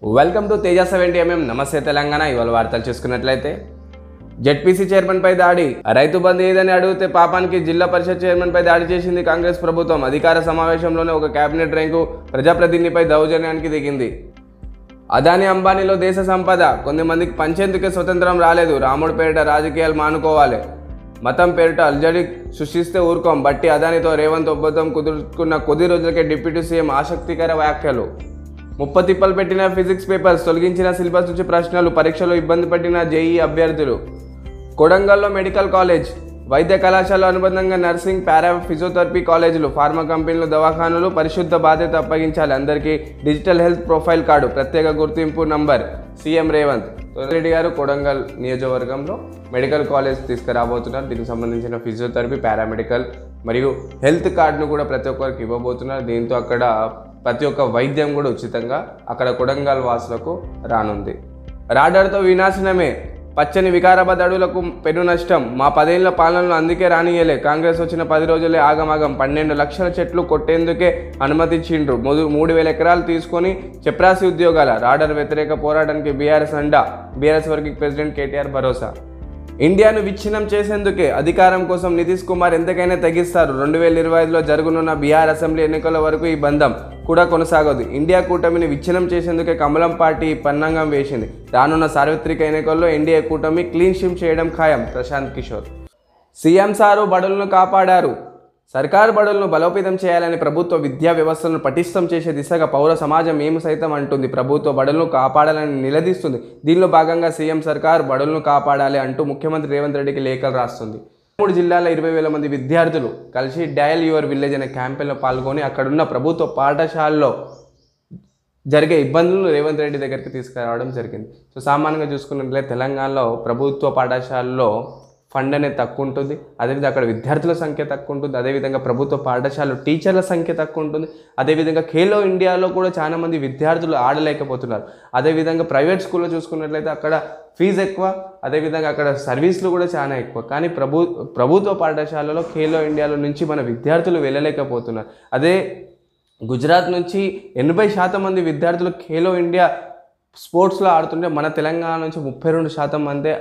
Welcome to Teja 70mm. నమస్తే తెలంగాణ. ఇవాళ వార్తలు చూసుకున్నట్లయితే జెడ్పీసీ చైర్మన్ పై దాడి, రైతు బంధు ఏదని అడిగితే పాపానికి జిల్లా పరిషత్ చైర్మన్ పై దాడి చేసింది కాంగ్రెస్ ప్రభుత్వం. అధికార సమావేశంలోనే ఒక కేబినెట్ ర్యాంకు ప్రజాప్రతినిధిపై దౌర్జన్యానికి దిగింది. అదాని అంబానీలో దేశ సంపద కొంతమందికి పంచేందుకే స్వతంత్రం రాలేదు. రాముడి పేరిట రాజకీయాలు మానుకోవాలి. మతం పేరిట అల్జడి సృష్టిస్తే ఊరుకోం. బట్టి అదానితో రేవంత్ ఒప్పందం కుదుర్చుకున్న కొద్ది రోజులకే డిప్యూటీ సీఎం ఆసక్తికర వ్యాఖ్యలు. ముప్పతిప్పలు పెట్టిన ఫిజిక్స్ పేపర్స్, తొలగించిన సిలబస్ నుంచి ప్రశ్నలు, పరీక్షలో ఇబ్బంది పట్టిన జేఈ అభ్యర్థులు. కొడంగల్లో మెడికల్ కాలేజ్, వైద్య కళాశాల అనుబంధంగా నర్సింగ్, పారా, ఫిజియోథెరపీ కాలేజీలు, ఫార్మా కంపెనీలు, దవాఖానులు పరిశుద్ధ బాధ్యత అప్పగించాలి. అందరికీ డిజిటల్ హెల్త్ ప్రొఫైల్ కార్డు, ప్రత్యేక గుర్తింపు నంబర్. సీఎం రేవంత్ రెడ్డి గారు కొడంగల్ నియోజకవర్గంలో మెడికల్ కాలేజ్ తీసుకురాబోతున్నారు. దీనికి సంబంధించిన ఫిజియోథెరపీ, పారామెడికల్ మరియు హెల్త్ కార్డును కూడా ప్రతి ఒక్కరికి ఇవ్వబోతున్నారు. దీంతో అక్కడ ప్రతి ఒక్క వైద్యం కూడా ఉచితంగా అక్కడ కొడంగల్ వాసులకు రానుంది. రాడర్తో వినాశనమే, పచ్చని వికారాబాద్ అడవులకు పెను నష్టం. మా 10 ఏళ్ల పాలనలో అందుకే రానియలే. కాంగ్రెస్ వచ్చిన 10 రోజులే ఆగమాగం. 12 లక్షల చెట్లు కొట్టేందుకే అనుమతించిండ్రు. 3,000 ఎకరాలు తీసుకొని చెప్రాసి ఉద్యోగాల. రాడర్ వ్యతిరేక పోరాటానికి బీఆర్ఎస్ అండా. బీఆర్ఎస్ వర్కింగ్ ప్రెసిడెంట్ కేటీఆర్ భరోసా. ఇండియాను విచ్ఛిన్నం చేసేందుకే అధికారం కోసం నితీష్ కుమార్ ఎంతకైనా తగ్గిస్తారు. 2025లో జరగనున్న బీహార్ అసెంబ్లీ ఎన్నికల వరకు ఈ బంధం కూడా కొనసాగదు. ఇండియా కూటమిని విచ్ఛిన్నం చేసేందుకే కమలం పార్టీ పన్నాగం వేసింది. రానున్న సార్వత్రిక ఎన్నికల్లో ఎన్డీఏ కూటమి క్లీన్ స్వీప్ చేయడం ఖాయం. ప్రశాంత్ కిషోర్. సీఎం సారు బడులను కాపాడారు. సర్కారు బడులను బలోపేతం చేయాలని, ప్రభుత్వ విద్యా వ్యవస్థలను పటిష్టం చేసే దిశగా పౌర సమాజం మేము సైతం అంటుంది. ప్రభుత్వ బడులను కాపాడాలని నిలదీస్తుంది. దీనిలో భాగంగా సీఎం సర్కారు బడులను కాపాడాలి అంటూ ముఖ్యమంత్రి రేవంత్ రెడ్డికి లేఖలు రాస్తుంది. 3 జిల్లాల 20,000 మంది విద్యార్థులు కలిసి డయల్ యువర్ విలేజ్ అనే క్యాంపెయిన్లో పాల్గొని అక్కడున్న ప్రభుత్వ పాఠశాలలో జరిగే ఇబ్బందులను రేవంత్ రెడ్డి దగ్గరికి తీసుకురావడం జరిగింది. సో సామాన్యంగా చూసుకున్నట్లయితే తెలంగాణలో ప్రభుత్వ పాఠశాలలో ఫండ్ అనేది తక్కువ ఉంటుంది. అదేవిధంగా అక్కడ విద్యార్థుల సంఖ్య తక్కువ ఉంటుంది. అదేవిధంగా ప్రభుత్వ పాఠశాలలో టీచర్ల సంఖ్య తక్కువ ఉంటుంది. అదేవిధంగా ఖేలో ఇండియాలో కూడా చాలామంది విద్యార్థులు ఆడలేకపోతున్నారు. అదేవిధంగా ప్రైవేట్ స్కూల్లో చూసుకున్నట్లయితే అక్కడ ఫీజు ఎక్కువ, అదేవిధంగా అక్కడ సర్వీసులు కూడా చాలా ఎక్కువ. కానీ ప్రభుత్వ పాఠశాలలో ఖేలో ఇండియాలో నుంచి మన విద్యార్థులు వెళ్ళలేకపోతున్నారు. అదే గుజరాత్ నుంచి 80% మంది విద్యార్థులు ఖేలో ఇండియా స్పోర్ట్స్లో ఆడుతుంటే మన తెలంగాణ నుంచి 32% మందే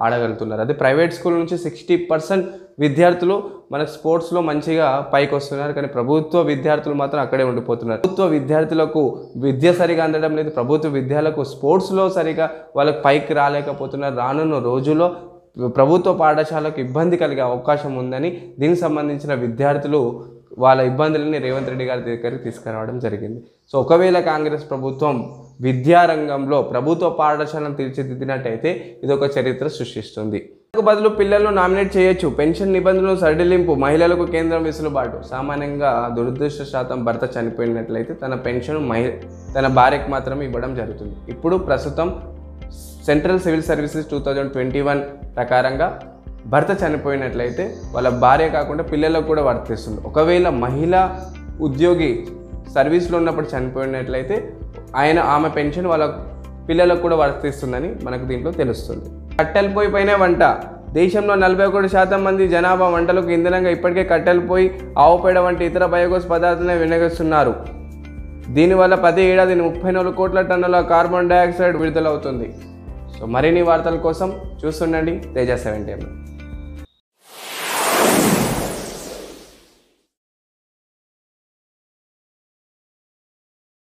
ఆడగలుగుతున్నారు. అదే ప్రైవేట్ స్కూల్ నుంచి 60% విద్యార్థులు మనకు స్పోర్ట్స్లో మంచిగా పైకి వస్తున్నారు. కానీ ప్రభుత్వ విద్యార్థులు మాత్రం అక్కడే ఉండిపోతున్నారు. ప్రభుత్వ విద్యార్థులకు విద్య సరిగా అందడం లేదు. ప్రభుత్వ విద్యార్థులకు స్పోర్ట్స్లో సరిగా వాళ్ళకి పైకి రాలేకపోతున్నారు. రానున్న రోజుల్లో ప్రభుత్వ పాఠశాలకు ఇబ్బంది కలిగే అవకాశం ఉందని దీనికి సంబంధించిన విద్యార్థులు వాళ్ళ ఇబ్బందులని రేవంత్ రెడ్డి గారి దగ్గరికి తీసుకురావడం జరిగింది. సో ఒకవేళ కాంగ్రెస్ ప్రభుత్వం విద్యారంగంలో ప్రభుత్వ పాఠశాలను తీర్చిదిద్దినట్టయితే ఇదొక చరిత్ర సృష్టిస్తుంది. బదులు పిల్లలను నామినేట్ చేయొచ్చు. పెన్షన్ నిబంధనలు సడలింపు, మహిళలకు కేంద్రం వెసులుబాటు. సామాన్యంగా దురదృష్టశాతం భర్త చనిపోయినట్లయితే తన పెన్షన్ తన భార్యకు మాత్రమే ఇవ్వడం జరుగుతుంది. ఇప్పుడు ప్రస్తుతం సెంట్రల్ సివిల్ సర్వీసెస్ 2021 ప్రకారంగా భర్త చనిపోయినట్లయితే వాళ్ళ భార్య కాకుండా పిల్లలకు కూడా వర్తిస్తుంది. ఒకవేళ మహిళా ఉద్యోగి సర్వీస్లో ఉన్నప్పుడు చనిపోయినట్లయితే ఆమె పెన్షన్ వాళ్ళ పిల్లలకు కూడా వర్తిస్తుందని మనకు దీంట్లో తెలుస్తుంది. కట్టెల పొయ్యి పైనే వంట. దేశంలో 41% మంది జనాభా వంటలకు ఇంధనంగా ఇప్పటికే కట్టెల పొయ్యి, ఆవు పేడ వంటి ఇతర బయోగ్యాస్ పదార్థాలను వినియోగిస్తున్నారు. దీనివల్ల ప్రతి ఏడాది 34 కోట్ల టన్నుల కార్బన్ డైఆక్సైడ్ విడుదలవుతుంది. సో మరిన్ని వార్తల కోసం చూస్తుండండి తేజ 70mm.